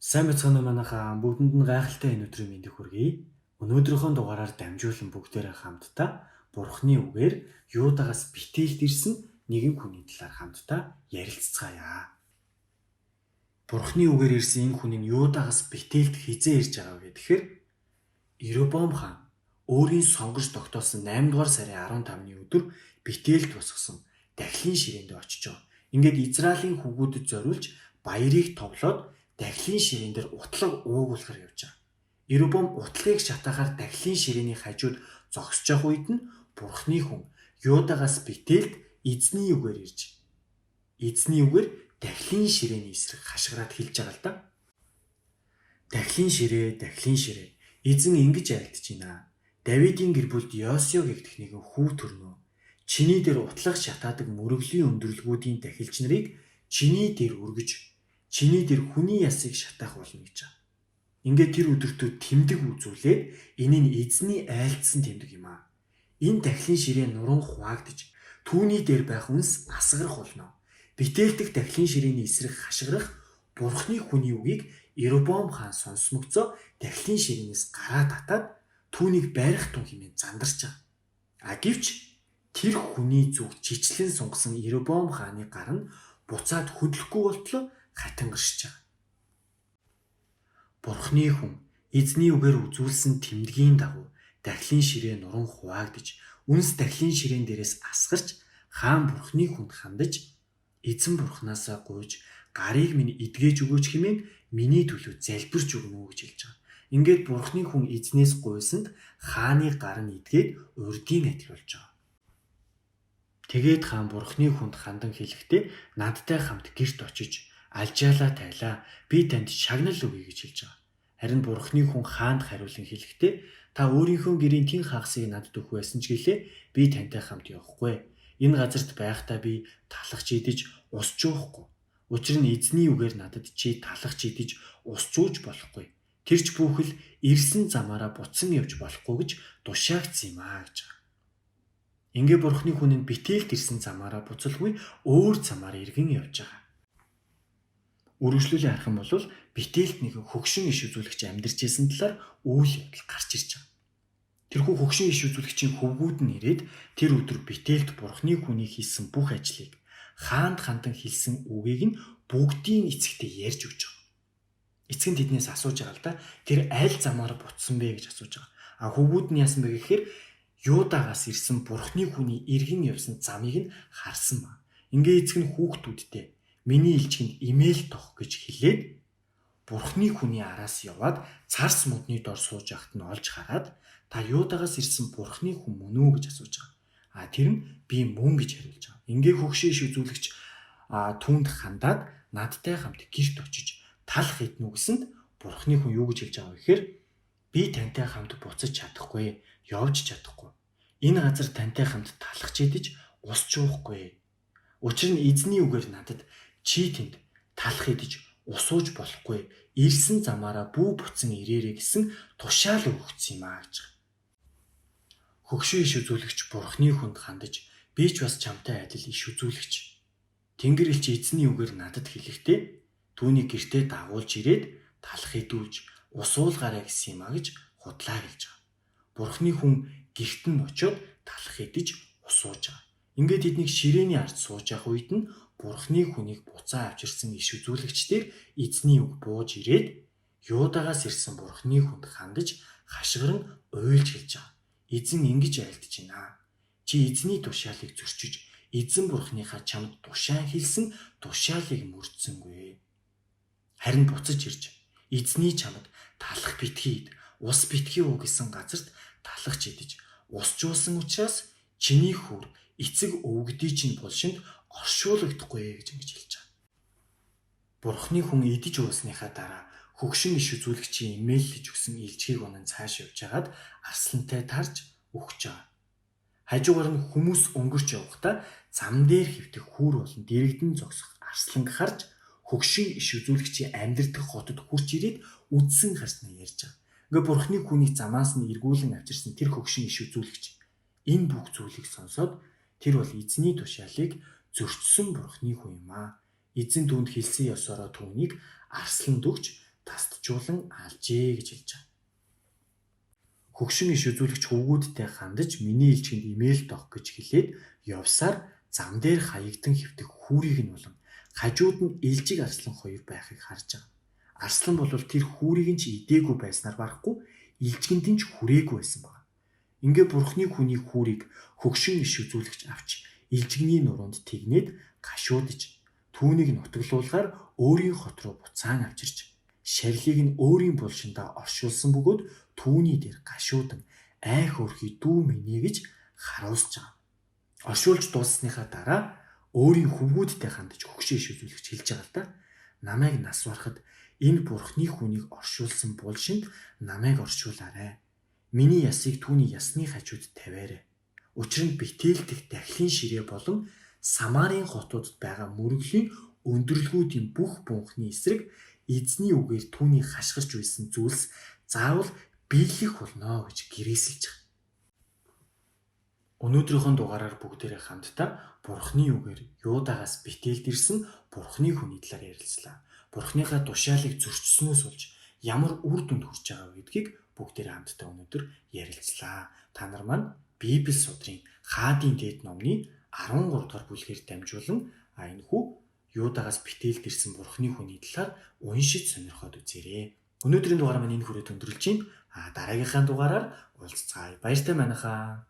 Сайн бацгаана манайхаа бүгдэнд нь гайхалтай энэ өдрийн мэндийг хүргэе. Өнөөдрийнхөө дугаараар дамжуулан бүгдээрээ хамтдаа Бурхны үгээр Юудагаас битээлд ирсэн нэгэн хүний талаар хамтдаа ярилцгаая. Бурхны үгээр ирсэн энэ хүн нь Юудагаас битээлд хизээ ирж байгаа вэ гэхээр Иробоам хаан өөрийн сонгож тогтоосон 8 дугаар сарын 15-ны өдөр битээлд босгосон дахлын ширээнд очиж байгаа. Ингээд Израилийн хүүгүүдэд зориулж баярыг товлоод дахлын ширээн дээр утлаг уугуулахар явж байгаа. Иробоам утлагыг шатаахаар дахлын ширээний хажууд зогсож явах үед нь Бурхны хүн Юдагаас битээлд эзний үгээр ирж эзний үгээр дахлын ширээний эсрэг хашгираад хэлж байгаа л да. Дахлын ширээ. Эзэн ингэж айлтж байна. Давидын гэр бүлд Йосио гэгдэх нэгэн хүү төрнө. Чиний дээр утлаг шатаадаг мөрөглийн өндөрлгүүдийн дахилч нарыг чиний дээр өргөж чиний дээр хүний ясыг шатаах болно гэж байна. Ингээд тэр өдөртөө тэмдэг үзүүлээд энэ нь эзний айлтсан тэмдэг юм аа. Энэ дахлын ширээ нуран хуваагдж түүний дээр байх үнс асгарах болно. Битээлдэх дахлын ширээний эсрэг хашгирах Бурхны хүний үгийг Иробоам хаан сонсмогцоо дахлын ширээнээс гараа татаад түүнийг байрах тун хэмээн зандарч байгаа. Гэвч тэр хүний зүг жичлэн сунгасан Иробоам хааны гар нь буцаад хөдлөхгүй болтлоо хатангаршиж байгаа. Бурхны хүн эзний үгээр үзүүлсэн тэмдгийн дагуу дахлын ширээ нуран хуваагдж үнс дахлын ширээн дээрээс асгарч хаан Бурхны хүнд хандаж эзэн Бурхнаасаа гуйж гарыг минь эдгэж өгөөч хэмээн миний төлөө залбирч өгнө үү гэж хэлж байгаа. Ингээд Бурхны хүн эзнээс гуйсанд хааны гар нь эдгээд урдийн адил болж байгаа. Тэгээд хаан Бурхны хүнд хандан хэлэхдээ надтай хамт гэрт очиж алжаалаа тайлаа. Би танд шагнал өгье гэж хэлж байгаа. Харин Бурхны хүн хаанд хариулан хэлэхдээ та өөрийнхөө гэрийн тэн хагасыг надад өгөх байсан ч гэлээ би тантай хамт явахгүй. Энэ газарт байхдаа би талахч идэж усч уухгүй. Учир нь эзний үгээр надад чи талахч идэж усч ууж болохгүй. Тэрч бүхэл ирсэн замаараа буцсан явж болохгүй гэж тушаагдсан юм аа гэж байгаа. Ингээ Бурхны хүн нь битээлд ирсэн замаараа буцалгүй өөр замаар эргэн явж байгаа. Үргэлжлүүлэн харах юм бол битээлд нэг хөгшин иш үзүүлэгч амьдарч исэн талаар үйл явдал гарч ирж байгаа. Тэрхүү хөгшин иш үзүүлэгчийн хөвгүүд нь ирээд тэр өдөр битээлд Бурхны хүний хийсэн бүх ажлыг хаанд хандан хэлсэн үгийг нь бүгдийн эцэгтэй ярьж өгч байгаа. Эцэг нь тэднээс асууж байгаа л да. Тэр аль замаар буцсан бэ гэж асууж байгаа. Хөвгүүд нь яасан бэ гэхээр Юдагаас ирсэн Бурхны хүний эргэн явсан замыг нь харсан ба. Ингээ эцэг нь хүүхдүүдтэй миний элчгэнд имэйл тох гэж хэлээд Бурхны хүний араас яваад царс модны дор сууж байхад нь олж хараад та Юдагаас ирсэн Бурхны хүн мөн үү гэж асууж байгаа. Тэр нь би мөн гэж хариулж байгаа. Ингээ хөгшин иш үзүүлэгч түүнд хандаад надтай хамт гэрт очиж талах иднүү гэсэнд Бурхны хүн юу гэж хэлж байгаа вэ гэхээр би тантай хамт буцаж чадахгүй, явж чадахгүй. Энэ газар тантай хамт талах идэж усч уухгүй. Учир нь эзний үгээр надад чи тэнд талах идэж усууж болохгүй. Ирсэн замаараа бүү буцан ирээрэй гэсэн тушаал өгөгдсөн юм аа гэж. Хөгшин иш үзүүлэгч Бурхны хүнд хандаж би ч бас чамтай адил иш үзүүлэгч. Тэнгэр элч эзний үгээр надад хэлэхдээ түүний гэртээ дагуулж ирээд талах идүүлж усуулгаарай гэсэн юм аа гэж худлаа хэлж байгаа. Бурхны хүн гэрт нь очиод талах идэж усууж байгаа. Ингээд тэднийг ширээний ард сууж явах үед нь Бурхны хүнийг буцаа авчирсан иш үзүүлэгчдэр эзний үг бууж ирээд Юдагаас ирсэн Бурхны хүнд хандаж хашгиран уйлж хэлж байгаа. Эзэн ингэж айлтж байна. Чи эзний тушаалыг зөрчиж эзэн Бурхныхаа чамд тушаан хэлсэн тушаалыг мөрдсөнгүй. Харин буцаж ирж эзний чамд талах битгий ус битгий уу гэсэн газарт талахч идэж усчуулсан учраас чиний хөр эцэг өвгдий чинь булшинд оршуулгдахгүй гэж ингэж хэлж байгаа. Бурхны хүн идэж уусныхаа дараа хөгшин иш үзүүлэгчийн имэйлж өгсөн илжгийг унан цааш явж хагаад арслантай тарж өгч байгаа. Хажуугаар нь хүмүүс өнгөрч явахдаа зам дээр хэвтэх хүүр болон дэрэгдэн зогсох арсланг харж хөгшин иш үзүүлэгчийн амьдардаг хотод хурч ирээд үдсэн харснаа ярьж байгаа. Ингээ Бурхны хүний замаас нь эргүүлэн авчирсан тэр хөгшин иш үзүүлэгч энэ бүх зүйлийг сонсоод тэр бол эзний тушаалыг зөрчсөн Бурхны хүн юм аа. Эзэн түүнд хэлсэн ёсороо түүнийг арсланд өгч тасдчуулан алжээ гэж хэлж байгаа. Хөгшин иш үзүүлэгч хөвгүүдтэй хандаж миний илчгэнд имэйл доох гэж хэлээд явсаар зам дээр хаягдан хэвтэх хүүрийг нь болон хажууд нь элжиг арслан хоёр байхыг харж байгаа. Арслан бол тэр хүүрийг нь ч идээгүй байснаар барахгүй илжгэнд нь ч хүрээгүй байсан байна. Ингээ бурхны хүний хүүрийг хөгшин иш үзүүлэгч авч илжигний нуруунд тэгнээд гашуудж түүнийг нутаглуулгаар өөрийн хот руу буцаан авчирч шарилыг нь өөрийн булшиндаа оршуулсан бөгөөд түүний дээр гашуудан айх өрхий дүү минь гэж харуулж байгаа. Оршуулж дууссаныхаа дараа өөрийн хөвгүүдтэй хандаж хөгшин иш үзүүлэгч хэлж байгаа л да. Намайг нас барахад энэ бурхны хүнийг оршуулсан булшинд намайг оршуулаарай. Миний ясыг түүний ясны хажууд тавиарай. Учир нь битээлдэх дахлын ширээ болон Самарын хотуудад байгаа мөргөлийн өндөрлгүүдийн бүх бунхны эсрэг эзний үгээр түүний хашгирч байсан зүйлс заавал биелэх болно гэж гэрээсэлж байгаа. Өнөөдрийнхөө дугаараар бүгдээрээ хамтдаа Бурхны үгээр Юудагаас Бетэлд ирсэн Бурхны хүний талаар ярилцлаа. Бурхныхаа тушаалыг зөрчснөөс болж ямар үр дүнд хүрч байгаа вэ гэдгийг бүгдээрээ хамтдаа өнөөдөр ярилцлаа. Та нар маань Библи судрын Хаадын дээд номны 13 дугаар бүлгээр дамжуулан энэхүү Юудагаас Бетэлд ирсэн Бурхны хүний талаар уншиж сонирхоод үзээрэй. Өнөөдрийн дугаар маань энэ хүрээд өндөрлж байна. Дараагийнхаа дугаараар уулзцаая. Баяртай манайхаа.